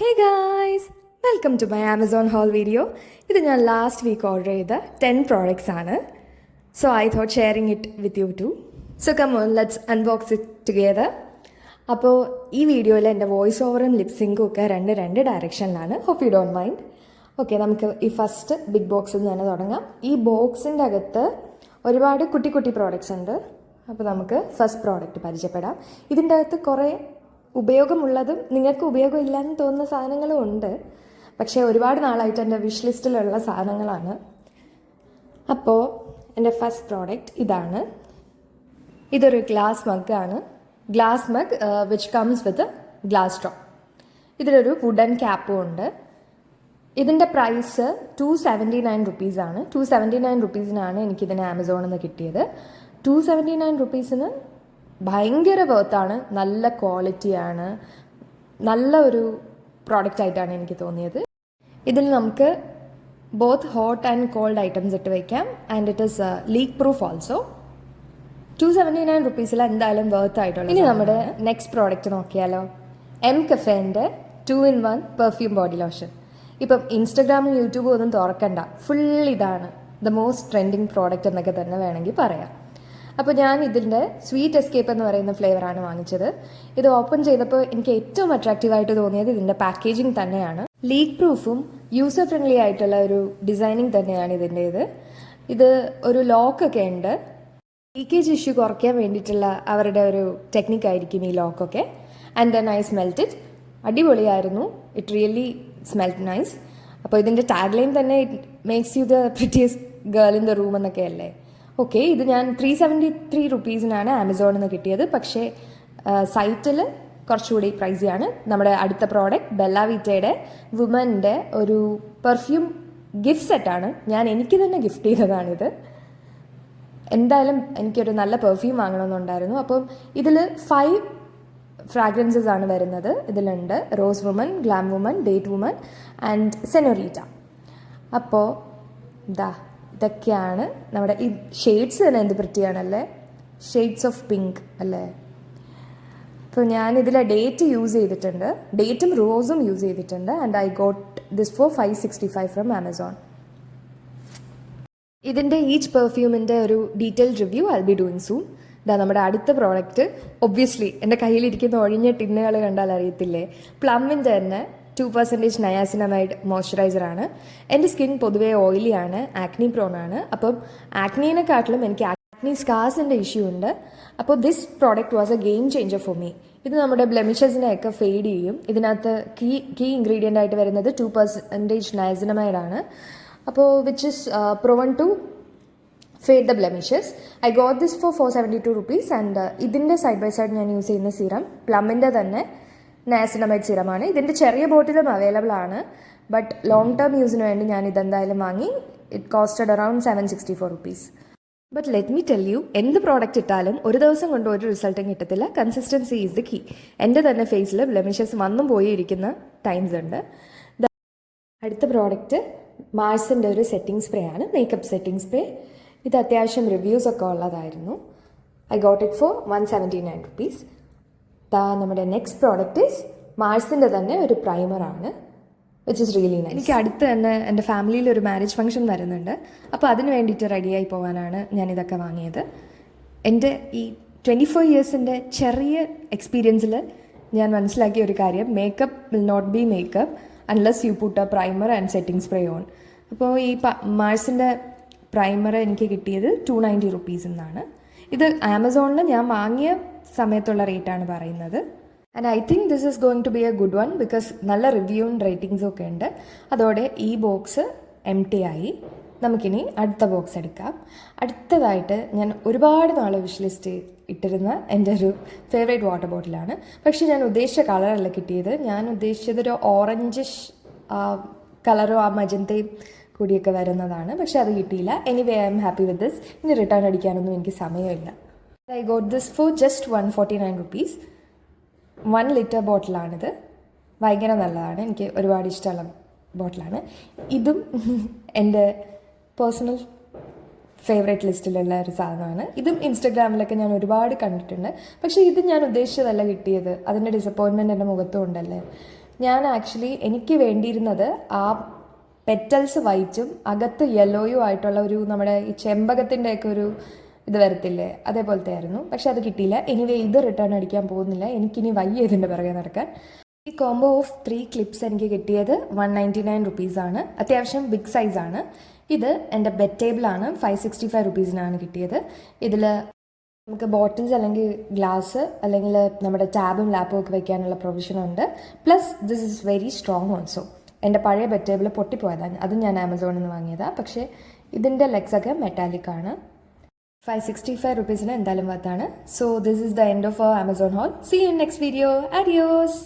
Hey guys! Welcome to my Amazon haul video. ഇത് ഞാൻ last week order ചെയ്ത 10 products ആണ്. So I thought sharing it with you too. So come on, let's unbox it together. അപ്പോൾ ഈ വീഡിയോയിൽ എൻ്റെ voice ഓവറും ലിപ്സിങ്കും ഒക്കെ രണ്ട് ഡയറക്ഷനിലാണ്. Hope you don't mind. Okay, നമുക്ക് ഈ ഫസ്റ്റ് ബിഗ് ബോക്സിൽ നിന്ന് തന്നെ തുടങ്ങാം. ഈ ബോക്സിൻ്റെ അകത്ത് ഒരുപാട് കുട്ടി കുട്ടി പ്രോഡക്ട്സ് ഉണ്ട്. അപ്പോൾ നമുക്ക് ഫസ്റ്റ് പ്രോഡക്റ്റ് പരിചയപ്പെടാം. ഇതിൻ്റെ അകത്ത് കുറേ ഉപയോഗമുള്ളതും നിങ്ങൾക്ക് ഉപയോഗമില്ലാന്ന് തോന്നുന്ന സാധനങ്ങളും ഉണ്ട്. പക്ഷേ ഒരുപാട് നാളായിട്ട് എൻ്റെ വിഷ് ലിസ്റ്റിലുള്ള സാധനങ്ങളാണ്. അപ്പോൾ എൻ്റെ ഫസ്റ്റ് പ്രോഡക്റ്റ് ഇതാണ്. ഇതൊരു ഗ്ലാസ് മഗ്ഗാണ്. Glass mug which comes with glass straw. ഇതിലൊരു വുഡൻ ക്യാപ്പും ഉണ്ട്. ഇതിൻ്റെ പ്രൈസ് 279 റുപ്പീസാണ്. 279 റുപ്പീസിനാണ് എനിക്കിതിന് ആമസോണിൽ നിന്ന് കിട്ടിയത്. 279 റുപ്പീസിന് ഭയങ്കര വേർത്താണ്. നല്ല ക്വാളിറ്റിയാണ്. നല്ല ഒരു പ്രോഡക്റ്റ് ആയിട്ടാണ് എനിക്ക് തോന്നിയത്. ഇതിൽ നമുക്ക് both hot and cold items ഇട്ട് വയ്ക്കാം. And it is leak proof also. 279 റുപ്പീസിൽ എന്തായാലും വേർത്ത് ആയിട്ടുള്ളത്. ഇനി നമ്മുടെ നെക്സ്റ്റ് പ്രോഡക്റ്റ് നോക്കിയാലോ. എം കഫേൻ്റെ 2-in-1 പെർഫ്യൂം ബോഡി ലോഷൻ. ഇപ്പം ഇൻസ്റ്റഗ്രാമും യൂട്യൂബും ഒന്നും തുറക്കണ്ട, ഫുൾ ഇതാണ് ദ മോസ്റ്റ് ട്രെൻഡിങ് പ്രോഡക്റ്റ് എന്നൊക്കെ തന്നെ വേണമെങ്കിൽ പറയാം. അപ്പോൾ ഞാൻ ഇതിൻ്റെ സ്വീറ്റ് എസ്കേപ്പ് എന്ന് പറയുന്ന ഫ്ലേവറാണ് വാങ്ങിച്ചത്. ഇത് ഓപ്പൺ ചെയ്തപ്പോൾ എനിക്ക് ഏറ്റവും അട്രാക്റ്റീവായിട്ട് തോന്നിയത് ഇതിൻ്റെ പാക്കേജിങ് തന്നെയാണ്. ലീക്ക് പ്രൂഫും യൂസർ ഫ്രണ്ട്ലി ആയിട്ടുള്ള ഒരു ഡിസൈനിങ് തന്നെയാണ് ഇതിൻ്റേത്. ഇത് ഒരു ലോക്കൊക്കെ ഉണ്ട്. ലീക്കേജ് ഇഷ്യൂ കുറയ്ക്കാൻ വേണ്ടിയിട്ടുള്ള അവരുടെ ഒരു ടെക്നിക്കായിരിക്കും ഈ ലോക്കൊക്കെ. And then I smelt it. അടിപൊളിയായിരുന്നു. It really smelt nice. അപ്പോൾ ഇതിൻ്റെ ടാഗ് ലൈൻ തന്നെ it makes you the prettiest girl in the room എന്നൊക്കെ അല്ലേ. ഓക്കെ, ഇത് ഞാൻ 373 റുപ്പീസിനാണ് ആമസോണിൽ നിന്ന് കിട്ടിയത്. പക്ഷേ സൈറ്റിൽ കുറച്ചുകൂടി പ്രൈസിയാണ്. നമ്മുടെ അടുത്ത പ്രോഡക്റ്റ് ബെല്ല വിറ്റയുടെ വുമൻ്റെ ഒരു പെർഫ്യൂം ഗിഫ്റ്റ് സെറ്റാണ്. എനിക്ക് തന്നെ ഗിഫ്റ്റ് ചെയ്തതാണിത്. എന്തായാലും എനിക്കൊരു നല്ല പെർഫ്യൂം വാങ്ങണമെന്നുണ്ടായിരുന്നു. അപ്പം ഇതിൽ 5 ഫ്രാഗ്രൻസസ് ആണ് വരുന്നത്. ഇതിലുണ്ട് rose woman, glam woman, date woman and senorita. അപ്പോൾ ഇതൊക്കെയാണ് നമ്മുടെ ഈ ഷെയ്ഡ്സ് തന്നെ. എന്ത് പ്രിറ്റിയാണല്ലേ, ഷെയ്ഡ്സ് ഓഫ് പിങ്ക് അല്ലേ. അപ്പോൾ ഞാനിതിലെ ഡേറ്റ് യൂസ് ചെയ്തിട്ടുണ്ട്. ഡേറ്റും റോസും യൂസ് ചെയ്തിട്ടുണ്ട്. And I got this four 565 from Amazon. ഇതിൻ്റെ ഈച്ച് പെർഫ്യൂമിൻ്റെ ഒരു detailed review I be doing soon. ഇതാ നമ്മുടെ അടുത്ത പ്രോഡക്റ്റ്. ഒബ്വിയസ്ലി എൻ്റെ കയ്യിലിരിക്കുന്ന ഒഴിഞ്ഞ ടിന്നുകൾ കണ്ടാൽ അറിയത്തില്ലേ, പ്ലമ്മിൻ്റെ തന്നെ 2% നയാസിനമൈഡ് മോയ്സ്ചറൈസറാണ്. എൻ്റെ സ്കിൻ പൊതുവേ ഓയിലിയാണ്, ആക്നി പ്രോണാണ്. അപ്പം ആക്നീനെക്കാട്ടിലും എനിക്ക് ആക്നി സ്കാർസിൻ്റെ ഇഷ്യൂ ഉണ്ട്. അപ്പോൾ this product was A game changer for me. ഇത് നമ്മുടെ ബ്ലെമിഷസിനെയൊക്കെ ഫെയ്ഡ് ചെയ്യും. ഇതിനകത്ത് കീ ഇൻഗ്രീഡിയൻ്റ് ആയിട്ട് വരുന്നത് 2% നയാസിനമൈഡാണ്. അപ്പോൾ which is proven to fade the blemishes. I got this for 472 rupees. And ഇതിൻ്റെ സൈഡ് ബൈ സൈഡ് ഞാൻ യൂസ് ചെയ്യുന്ന സിറം പ്ലമ്മിൻ്റെ തന്നെ നയാസിനമൈഡ് സിറമാണ്. ഇതിൻ്റെ ചെറിയ ബോട്ടിലും അവൈലബിൾ ആണ്. ബട്ട് ലോങ് ടേം യൂസിന് വേണ്ടി ഞാൻ ഇതെന്തായാലും വാങ്ങി. It costed around 764 rupees. But let me tell you, എന്ത് പ്രോഡക്റ്റ് ഇട്ടാലും ഒരു ദിവസം കൊണ്ട് ഒരു റിസൾട്ടും കിട്ടത്തില്ല. Consistency is the key. എൻ്റെ തന്നെ ഫേസിൽ ബ്ലെമിഷസ് വന്നും പോയി ഇരിക്കുന്ന ടൈംസ് ഉണ്ട്. അടുത്ത പ്രോഡക്റ്റ് മാർസിൻ്റെ ഒരു സെറ്റിംഗ് സ്പ്രേ ആണ്, മേക്കപ്പ് സെറ്റിംഗ് സ്പ്രേ. ഇത് അത്യാവശ്യം റിവ്യൂസ് ഒക്കെ ഉള്ളതായിരുന്നു. I got it for 179 rupees. നമ്മുടെ നെക്സ്റ്റ് പ്രോഡക്റ്റ് ഈസ് മാർസിൻ്റെ തന്നെ ഒരു പ്രൈമറാണ്, വിച്ച് ഇസ് റിയലി നൈസ്. എനിക്ക് അടുത്ത് തന്നെ എൻ്റെ ഫാമിലിയിൽ ഒരു മാരേജ് ഫംഗ്ഷൻ വരുന്നുണ്ട്. അപ്പോൾ അതിന് വേണ്ടിയിട്ട് റെഡിയായി പോകാനാണ് ഞാനിതൊക്കെ വാങ്ങിയത്. എൻ്റെ ഈ 24 ഇയേഴ്സിൻ്റെ ചെറിയ എക്സ്പീരിയൻസിൽ ഞാൻ മനസ്സിലാക്കിയ ഒരു കാര്യം, makeup will not be makeup unless you put a primer and setting spray on. അപ്പോൾ ഈ മാർസിൻ്റെ പ്രൈമർ എനിക്ക് കിട്ടിയത് 290 റുപ്പീസ് എന്നാണ്. ഇത് ആമസോണിൽ ഞാൻ വാങ്ങിയ സമയത്തുള്ള റേറ്റാണ് പറയുന്നത്. And I think this is going to be a good one because നല്ല റിവ്യൂവും റേറ്റിംഗ്സും ഒക്കെ ഉണ്ട്. അതോടെ ഈ ബോക്സ് എം ടി ആയി. നമുക്കിനി അടുത്ത ബോക്സ് എടുക്കാം. അടുത്തതായിട്ട് ഞാൻ ഒരുപാട് നാൾ വിഷ് ലിസ്റ്റ് ഇട്ടിരുന്ന എൻ്റെ ഒരു ഫേവറേറ്റ് വാട്ടർ ബോട്ടിലാണ്. പക്ഷേ ഞാൻ ഉദ്ദേശിച്ച കളറല്ല കിട്ടിയത്. ഞാൻ ഉദ്ദേശിച്ചതൊരു ഓറഞ്ചിഷ് കളറോ ആ മജന്തയും കൂടിയൊക്കെ വരുന്നതാണ്. പക്ഷെ അത് കിട്ടിയില്ല. Anyway I'm happy with this. ഇനി റിട്ടേൺ അടിക്കാനൊന്നും എനിക്ക് സമയമില്ല. I got this for just 149 rupees. 1 litre ബോട്ടിലാണിത്. ഭയങ്കര നല്ലതാണ്. എനിക്ക് ഒരുപാട് ഇഷ്ടമുള്ള ബോട്ടിലാണ്. ഇതും എൻ്റെ പേഴ്സണൽ ഫേവറേറ്റ് ലിസ്റ്റിലുള്ള ഒരു സാധനമാണ്. ഇതും ഇൻസ്റ്റഗ്രാമിലൊക്കെ ഞാൻ ഒരുപാട് കണ്ടിട്ടുണ്ട്. പക്ഷേ ഇത് ഞാൻ ഉദ്ദേശിച്ചതല്ല കിട്ടിയത്. അതിൻ്റെ ഡിസപ്പോയിൻമെൻറ്റ് എൻ്റെ മുഖത്തും ഉണ്ടല്ലേ. ഞാൻ ആക്ച്വലി എനിക്ക് വേണ്ടിയിരുന്നത് ആ പെറ്റൽസ് വൈറ്റും അകത്ത് യെല്ലോയും ആയിട്ടുള്ള ഒരു നമ്മുടെ ഈ ചെമ്പകത്തിൻ്റെയൊക്കെ ഒരു ഇത് വരത്തില്ലേ അതേപോലത്തെ ആയിരുന്നു. പക്ഷെ അത് കിട്ടിയില്ല. എനിവേ ഇത് റിട്ടേൺ അടിക്കാൻ പോകുന്നില്ല, എനിക്കിനി വയ്യ ഇതിൻ്റെ പിറകെ നടക്കാൻ. ഈ കോംബോ ഓഫ് 3 ക്ലിപ്സ് എനിക്ക് കിട്ടിയത് 199 റുപ്പീസാണ്. അത്യാവശ്യം ബിഗ് സൈസാണ്. ഇത് എൻ്റെ ബെഡ് ടേബിളാണ്. 565 റുപ്പീസിനാണ് കിട്ടിയത്. ഇതിൽ നമുക്ക് ബോട്ടിൽസ് അല്ലെങ്കിൽ ഗ്ലാസ് അല്ലെങ്കിൽ നമ്മുടെ ടാബും ലാപ്പും ഒക്കെ വെക്കാനുള്ള പ്രൊവിഷനുണ്ട്. Plus this is very strong also. എൻ്റെ പഴയ ബെഡ് ടേബിൾ പൊട്ടിപ്പോയതാണ്, അതും ഞാൻ ആമസോണിൽ നിന്ന് വാങ്ങിയതാണ്. പക്ഷേ ഇതിൻ്റെ ലെഗ്സൊക്കെ മെറ്റാലിക് ആണ്. 565 റുപ്പീസിന് എന്തായാലും വർത്താണ്. So this is the end of our Amazon haul. See you in next video. Audios.